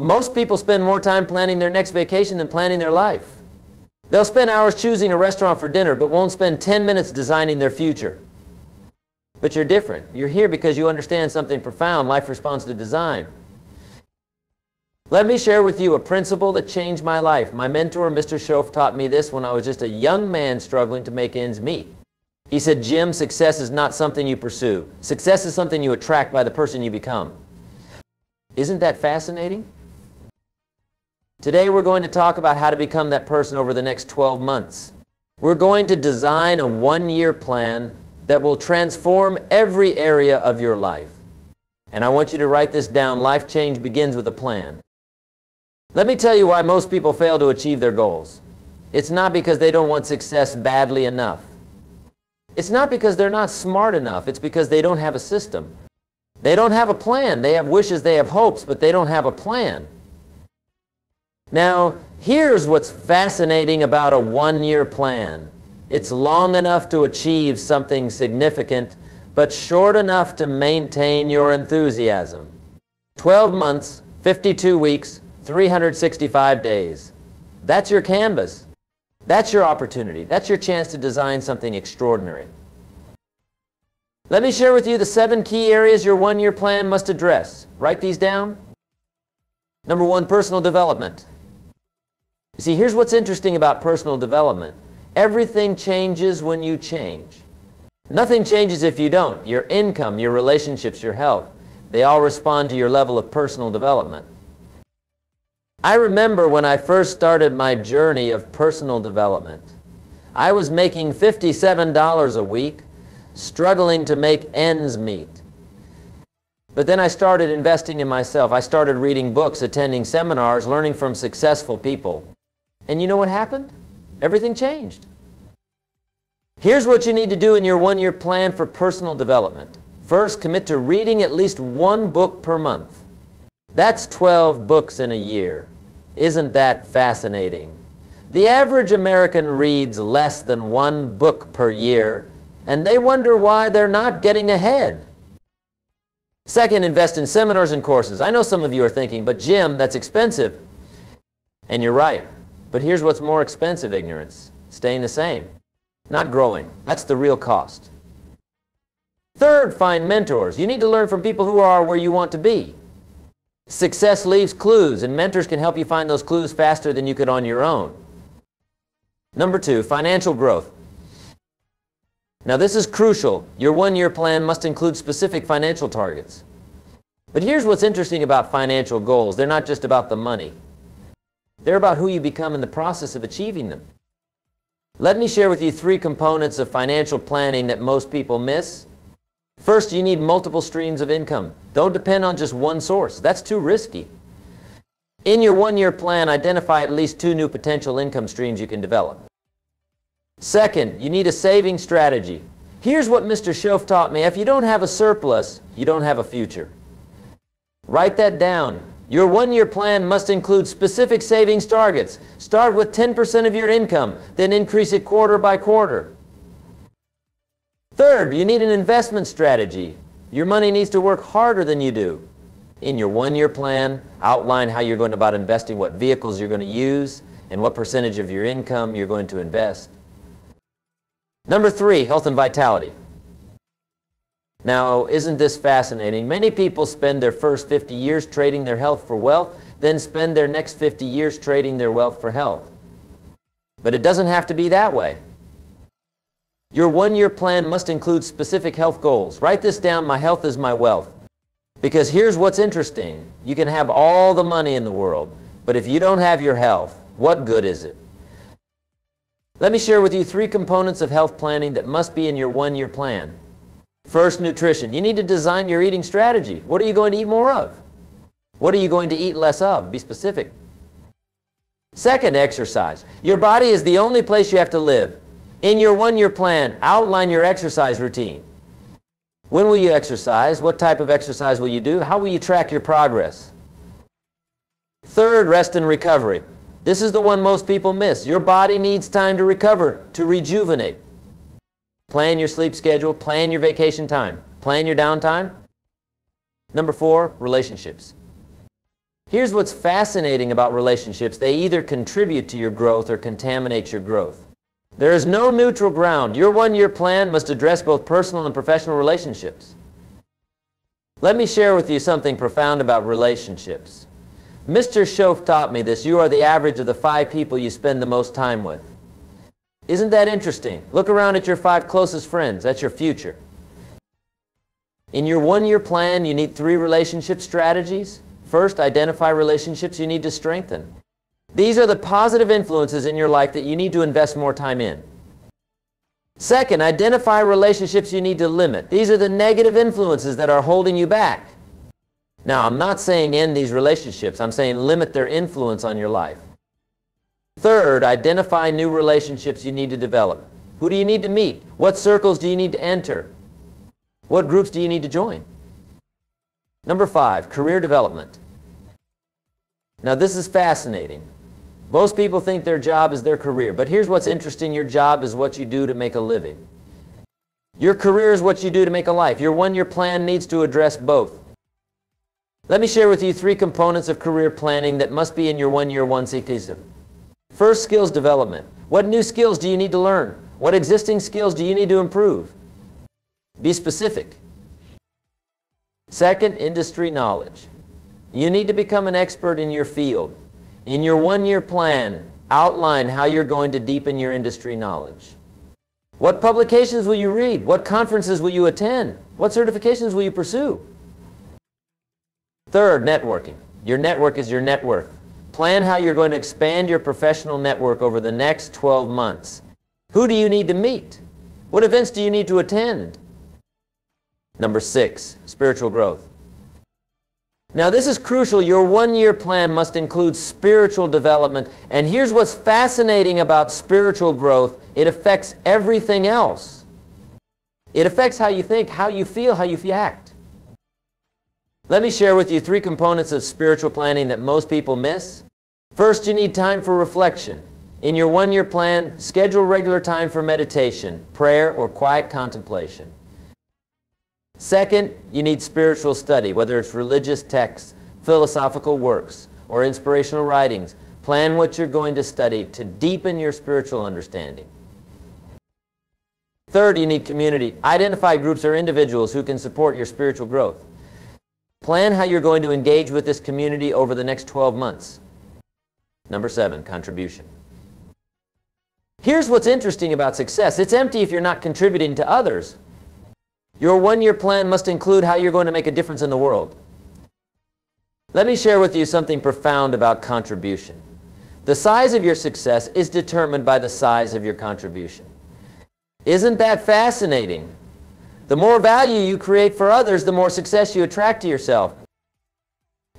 Most people spend more time planning their next vacation than planning their life. They'll spend hours choosing a restaurant for dinner, but won't spend 10 minutes designing their future. But you're different. You're here because you understand something profound. Life responds to design. Let me share with you a principle that changed my life. My mentor, Mr. Schoaf, taught me this when I was just a young man struggling to make ends meet. He said, Jim, success is not something you pursue. Success is something you attract by the person you become. Isn't that fascinating? Today we're going to talk about how to become that person over the next 12 months. We're going to design a one-year plan that will transform every area of your life. And I want you to write this down. Life change begins with a plan. Let me tell you why most people fail to achieve their goals. It's not because they don't want success badly enough. It's not because they're not smart enough. It's because they don't have a system. They don't have a plan. They have wishes, they have hopes, but they don't have a plan. Now, here's what's fascinating about a one-year plan. It's long enough to achieve something significant, but short enough to maintain your enthusiasm. 12 months, 52 weeks, 365 days. That's your canvas. That's your opportunity. That's your chance to design something extraordinary. Let me share with you the 7 key areas your one-year plan must address. Write these down. Number 1, personal development. You see, here's what's interesting about personal development. Everything changes when you change. Nothing changes if you don't. Your income, your relationships, your health, they all respond to your level of personal development. I remember when I first started my journey of personal development. I was making $57 a week, struggling to make ends meet. But then I started investing in myself. I started reading books, attending seminars, learning from successful people. And you know what happened? Everything changed. Here's what you need to do in your one-year plan for personal development. First, commit to reading at least 1 book per month. That's 12 books in a year. Isn't that fascinating? The average American reads less than 1 book per year, and they wonder why they're not getting ahead. Second, invest in seminars and courses. I know some of you are thinking, but Jim, that's expensive. And you're right. But here's what's more expensive, ignorance. Staying the same. Not growing. That's the real cost. Third, find mentors. You need to learn from people who are where you want to be. Success leaves clues, and mentors can help you find those clues faster than you could on your own. Number 2, financial growth. Now this is crucial. Your one-year plan must include specific financial targets. But here's what's interesting about financial goals. They're not just about the money. They're about who you become in the process of achieving them. Let me share with you 3 components of financial planning that most people miss. First, you need multiple streams of income. Don't depend on just one source. That's too risky. In your one-year plan, identify at least 2 new potential income streams you can develop. Second, you need a saving strategy. Here's what Mr. Schoaf taught me. If you don't have a surplus, you don't have a future. Write that down. Your one-year plan must include specific savings targets. Start with 10% of your income, then increase it quarter by quarter. Third, you need an investment strategy. Your money needs to work harder than you do. In your one-year plan, outline how you're going about investing, what vehicles you're going to use, and what percentage of your income you're going to invest. Number 3, health and vitality. Now, isn't this fascinating? Many people spend their first 50 years trading their health for wealth, then spend their next 50 years trading their wealth for health. But it doesn't have to be that way. Your one-year plan must include specific health goals. Write this down, my health is my wealth. Because here's what's interesting. You can have all the money in the world, but if you don't have your health, what good is it? Let me share with you 3 components of health planning that must be in your one-year plan. First, nutrition. You need to design your eating strategy. What are you going to eat more of? What are you going to eat less of? Be specific. Second, exercise. Your body is the only place you have to live. In your one-year plan, outline your exercise routine. When will you exercise? What type of exercise will you do? How will you track your progress? Third, rest and recovery. This is the one most people miss. Your body needs time to recover, to rejuvenate. Plan your sleep schedule, plan your vacation time, plan your downtime. Number 4, relationships. Here's what's fascinating about relationships. They either contribute to your growth or contaminate your growth. There is no neutral ground. Your one-year plan must address both personal and professional relationships. Let me share with you something profound about relationships. Mr. Schoaf taught me this. You are the average of the 5 people you spend the most time with. Isn't that interesting? Look around at your 5 closest friends. That's your future. In your one-year plan, you need 3 relationship strategies. First, identify relationships you need to strengthen. These are the positive influences in your life that you need to invest more time in. Second, identify relationships you need to limit. These are the negative influences that are holding you back. Now, I'm not saying end these relationships. I'm saying limit their influence on your life. Third, identify new relationships you need to develop. Who do you need to meet? What circles do you need to enter? What groups do you need to join? Number 5, career development. Now, this is fascinating. Most people think their job is their career, but here's what's interesting. Your job is what you do to make a living. Your career is what you do to make a life. Your one-year plan needs to address both. Let me share with you 3 components of career planning that must be in your one-year 1C system. First, skills development. What new skills do you need to learn? What existing skills do you need to improve? Be specific. Second, industry knowledge. You need to become an expert in your field. In your one-year plan, outline how you're going to deepen your industry knowledge. What publications will you read? What conferences will you attend? What certifications will you pursue? Third, networking. Your network is your net worth. Plan how you're going to expand your professional network over the next 12 months. Who do you need to meet? What events do you need to attend? Number 6, spiritual growth. Now, this is crucial. Your one-year plan must include spiritual development. And here's what's fascinating about spiritual growth. It affects everything else. It affects how you think, how you feel, how you act. Let me share with you 3 components of spiritual planning that most people miss. First, you need time for reflection. In your one-year plan, schedule regular time for meditation, prayer, or quiet contemplation. Second, you need spiritual study, whether it's religious texts, philosophical works, or inspirational writings. Plan what you're going to study to deepen your spiritual understanding. Third, you need community. Identify groups or individuals who can support your spiritual growth. Plan how you're going to engage with this community over the next 12 months. Number 7, contribution. Here's what's interesting about success. It's empty if you're not contributing to others. Your one-year plan must include how you're going to make a difference in the world. Let me share with you something profound about contribution. The size of your success is determined by the size of your contribution. Isn't that fascinating? The more value you create for others, the more success you attract to yourself.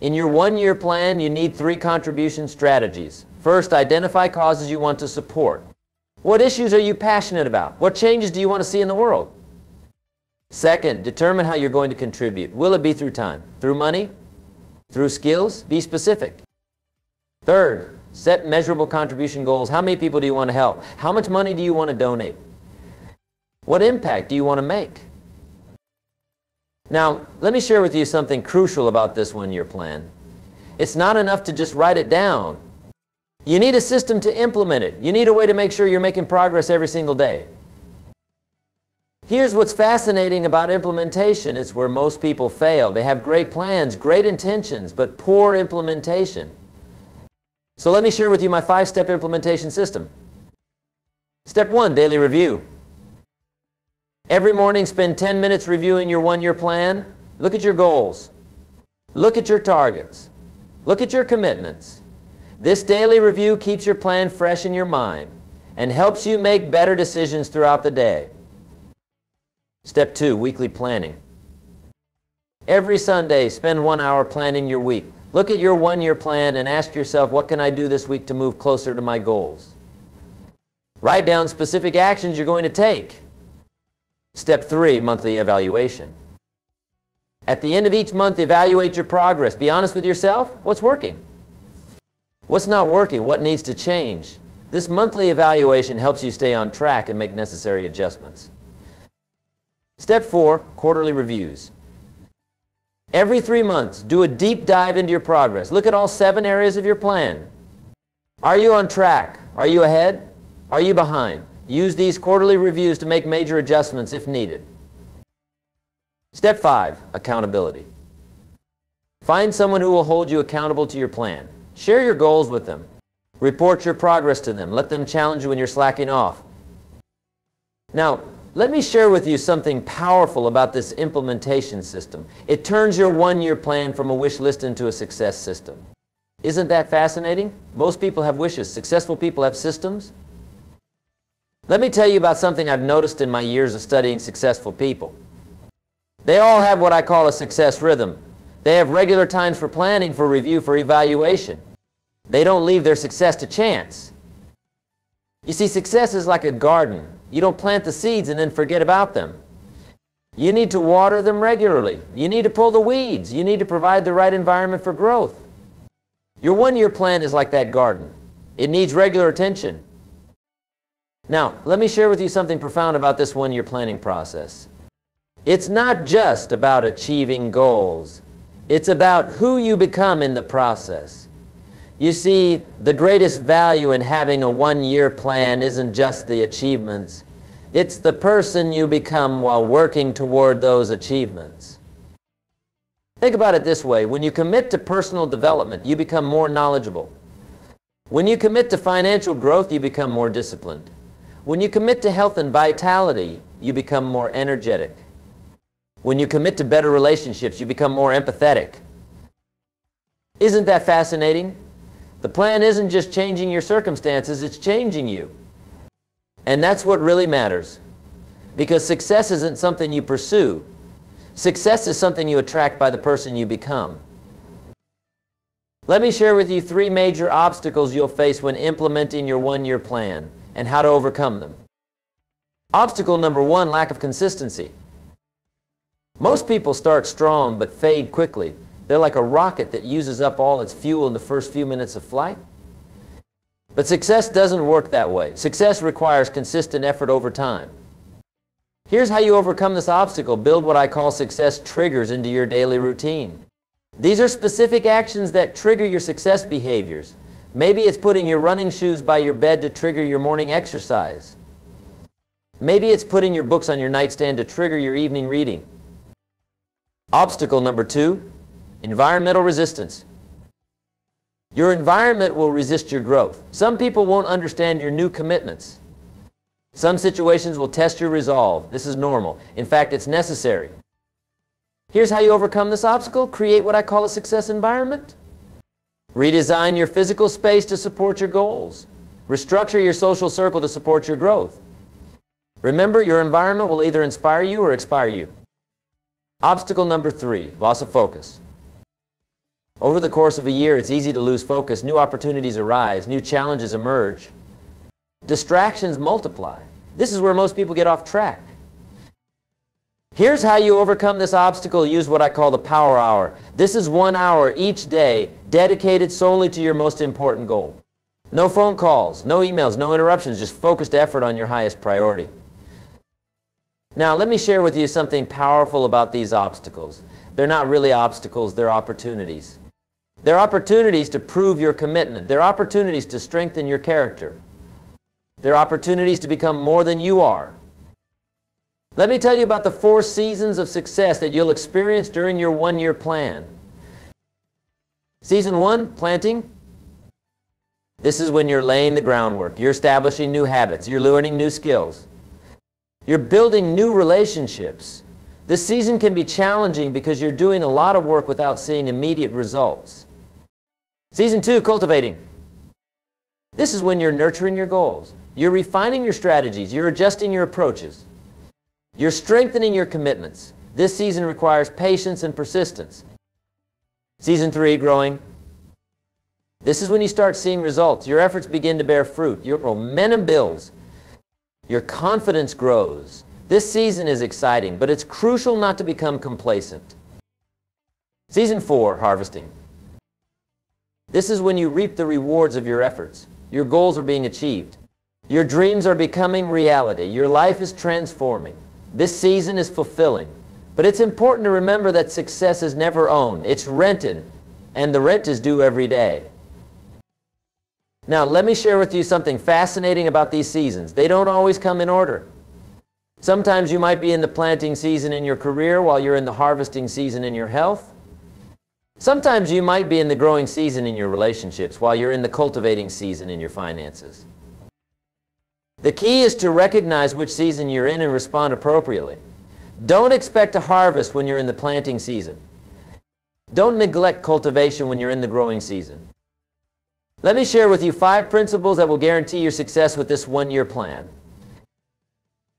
In your one-year plan, you need 3 contribution strategies. First, identify causes you want to support. What issues are you passionate about? What changes do you want to see in the world? Second, determine how you're going to contribute. Will it be through time? Through money? Through skills? Be specific. Third, set measurable contribution goals. How many people do you want to help? How much money do you want to donate? What impact do you want to make? Now, let me share with you something crucial about this one-year plan. It's not enough to just write it down. You need a system to implement it. You need a way to make sure you're making progress every single day. Here's what's fascinating about implementation. It's where most people fail. They have great plans, great intentions, but poor implementation. So let me share with you my 5-step implementation system. Step 1, daily review. Every morning, spend 10 minutes reviewing your one-year plan. Look at your goals. Look at your targets. Look at your commitments. This daily review keeps your plan fresh in your mind and helps you make better decisions throughout the day. Step 2, weekly planning. Every Sunday, spend 1 hour planning your week. Look at your one-year plan and ask yourself, what can I do this week to move closer to my goals? Write down specific actions you're going to take. Step 3, monthly evaluation. At the end of each month, evaluate your progress. Be honest with yourself. What's working? What's not working? What needs to change? This monthly evaluation helps you stay on track and make necessary adjustments. Step 4, quarterly reviews. Every 3 months, do a deep dive into your progress. Look at all 7 areas of your plan. Are you on track? Are you ahead? Are you behind? Use these quarterly reviews to make major adjustments if needed. Step 5, accountability. Find someone who will hold you accountable to your plan. Share your goals with them. Report your progress to them. Let them challenge you when you're slacking off. Now, let me share with you something powerful about this implementation system. It turns your one-year plan from a wish list into a success system. Isn't that fascinating? Most people have wishes. Successful people have systems. Let me tell you about something I've noticed in my years of studying successful people. They all have what I call a success rhythm. They have regular times for planning, for review, for evaluation. They don't leave their success to chance. You see, success is like a garden. You don't plant the seeds and then forget about them. You need to water them regularly. You need to pull the weeds. You need to provide the right environment for growth. Your one-year plan is like that garden. It needs regular attention. Now, let me share with you something profound about this one-year planning process. It's not just about achieving goals. It's about who you become in the process. You see, the greatest value in having a one-year plan isn't just the achievements. It's the person you become while working toward those achievements. Think about it this way. When you commit to personal development, you become more knowledgeable. When you commit to financial growth, you become more disciplined. When you commit to health and vitality, you become more energetic. When you commit to better relationships, you become more empathetic. Isn't that fascinating? The plan isn't just changing your circumstances, it's changing you. And that's what really matters. Because success isn't something you pursue. Success is something you attract by the person you become. Let me share with you 3 major obstacles you'll face when implementing your one-year plan and how to overcome them. Obstacle number 1, lack of consistency. Most people start strong but fade quickly. They're like a rocket that uses up all its fuel in the first few minutes of flight. But success doesn't work that way. Success requires consistent effort over time. Here's how you overcome this obstacle. Build what I call success triggers into your daily routine. These are specific actions that trigger your success behaviors. Maybe it's putting your running shoes by your bed to trigger your morning exercise. Maybe it's putting your books on your nightstand to trigger your evening reading. Obstacle number 2, environmental resistance. Your environment will resist your growth. Some people won't understand your new commitments. Some situations will test your resolve. This is normal. In fact, it's necessary. Here's how you overcome this obstacle. Create what I call a success environment. Redesign your physical space to support your goals. Restructure your social circle to support your growth. Remember, your environment will either inspire you or expire you. Obstacle number 3, loss of focus. Over the course of a year, it's easy to lose focus. New opportunities arise. New challenges emerge. Distractions multiply. This is where most people get off track. Here's how you overcome this obstacle. Use what I call the power hour. This is 1 hour each day dedicated solely to your most important goal. No phone calls, no emails, no interruptions, just focused effort on your highest priority. Now, let me share with you something powerful about these obstacles. They're not really obstacles, they're opportunities. They're opportunities to prove your commitment. They're opportunities to strengthen your character. They're opportunities to become more than you are. Let me tell you about the 4 seasons of success that you'll experience during your one-year plan. Season 1, planting. This is when you're laying the groundwork. You're establishing new habits. You're learning new skills. You're building new relationships. This season can be challenging because you're doing a lot of work without seeing immediate results. Season 2, cultivating. This is when you're nurturing your goals. You're refining your strategies. You're adjusting your approaches. You're strengthening your commitments. This season requires patience and persistence. Season 3, growing. This is when you start seeing results. Your efforts begin to bear fruit. Your momentum builds. Your confidence grows. This season is exciting, but it's crucial not to become complacent. Season 4, harvesting. This is when you reap the rewards of your efforts. Your goals are being achieved. Your dreams are becoming reality. Your life is transforming. This season is fulfilling. But it's important to remember that success is never owned. It's rented, and the rent is due every day. Now, let me share with you something fascinating about these seasons. They don't always come in order. Sometimes you might be in the planting season in your career while you're in the harvesting season in your health. Sometimes you might be in the growing season in your relationships while you're in the cultivating season in your finances. The key is to recognize which season you're in and respond appropriately. Don't expect a harvest when you're in the planting season. Don't neglect cultivation when you're in the growing season. Let me share with you 5 principles that will guarantee your success with this one-year plan.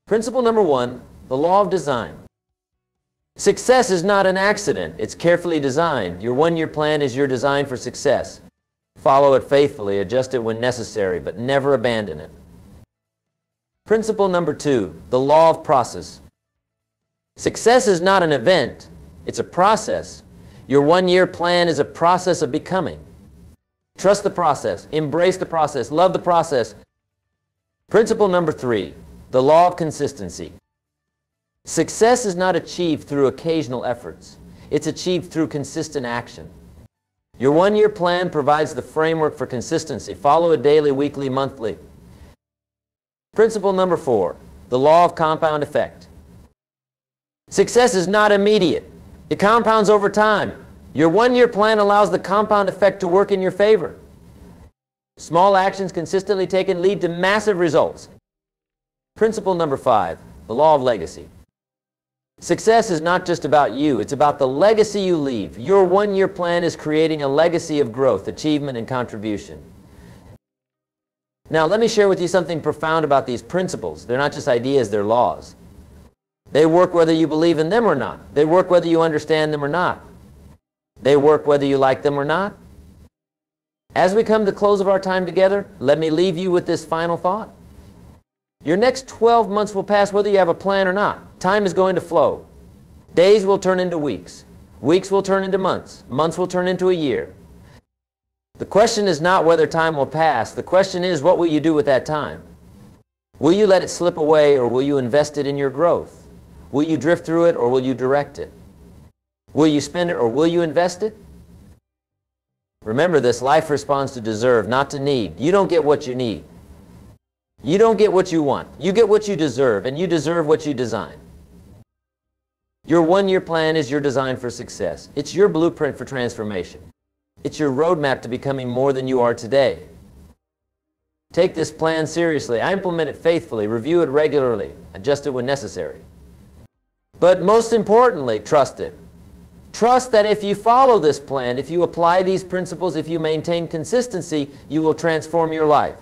Principle number 1, the law of design. Success is not an accident. It's carefully designed. Your one-year plan is your design for success. Follow it faithfully, adjust it when necessary, but never abandon it. Principle number 2, the law of process. Success is not an event. It's a process. Your one-year plan is a process of becoming. Trust the process. Embrace the process. Love the process. Principle number 3, the law of consistency. Success is not achieved through occasional efforts. It's achieved through consistent action. Your one-year plan provides the framework for consistency. Follow it daily, weekly, monthly. Principle number 4, the law of compound effect. Success is not immediate. It compounds over time. Your one-year plan allows the compound effect to work in your favor. Small actions consistently taken lead to massive results. Principle number 5, the law of legacy. Success is not just about you. It's about the legacy you leave. Your one-year plan is creating a legacy of growth, achievement, and contribution. Now, let me share with you something profound about these principles. They're not just ideas, they're laws. They work whether you believe in them or not. They work whether you understand them or not. They work whether you like them or not. As we come to the close of our time together, let me leave you with this final thought. Your next 12 months will pass whether you have a plan or not. Time is going to flow. Days will turn into weeks. Weeks will turn into months. Months will turn into a year. The question is not whether time will pass. The question is, what will you do with that time? Will you let it slip away, or will you invest it in your growth? Will you drift through it, or will you direct it? Will you spend it, or will you invest it? Remember this, life responds to deserve, not to need. You don't get what you need. You don't get what you want. You get what you deserve, and you deserve what you design. Your one-year plan is your design for success. It's your blueprint for transformation. It's your roadmap to becoming more than you are today. Take this plan seriously. I implement it faithfully. Review it regularly. Adjust it when necessary. But most importantly, trust it. Trust that if you follow this plan, if you apply these principles, if you maintain consistency, you will transform your life.